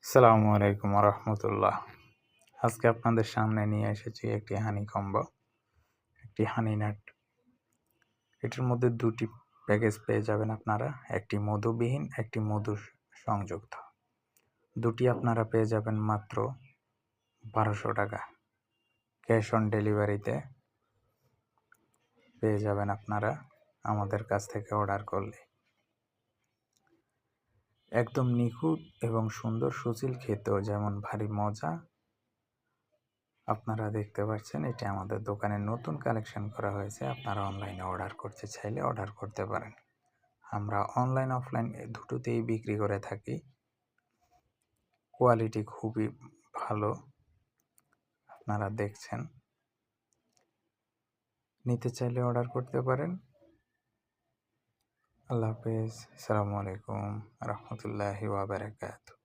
আসসালামু আলাইকুম রহমতুল্লাহ। আজকে আপনাদের সামনে নিয়ে এসেছি একটি হানি কম্বো, একটি হানি নাট। এটার মধ্যে দুটি প্যাকেজ পেয়ে যাবেন আপনারা, একটি মধুবিহীন, একটি মধু সংযুক্ত। দুটি আপনারা পেয়ে যাবেন মাত্র 1200 টাকা। ক্যাশ অন ডেলিভারিতে পেয়ে যাবেন আপনারা আমাদের কাছ থেকে অর্ডার করলে। একদম নিখুঁত এবং সুন্দর সুশীল, খেতেও যেমন ভারী মজা। আপনারা দেখতে পাচ্ছেন এটি আমাদের দোকানে নতুন কালেকশন করা হয়েছে। আপনারা অনলাইনে অর্ডার করতে চাইলে অর্ডার করতে পারেন। আমরা অনলাইন অফলাইন দুটোতেই বিক্রি করে থাকি। কোয়ালিটি খুবই ভালো, আপনারা দেখছেন। নিতে চাইলে অর্ডার করতে পারেন। আল্লাহ হাফেজ। আসসালামু আলাইকুম রহমতুল্লাহি ওয়া বারাকাতুহু।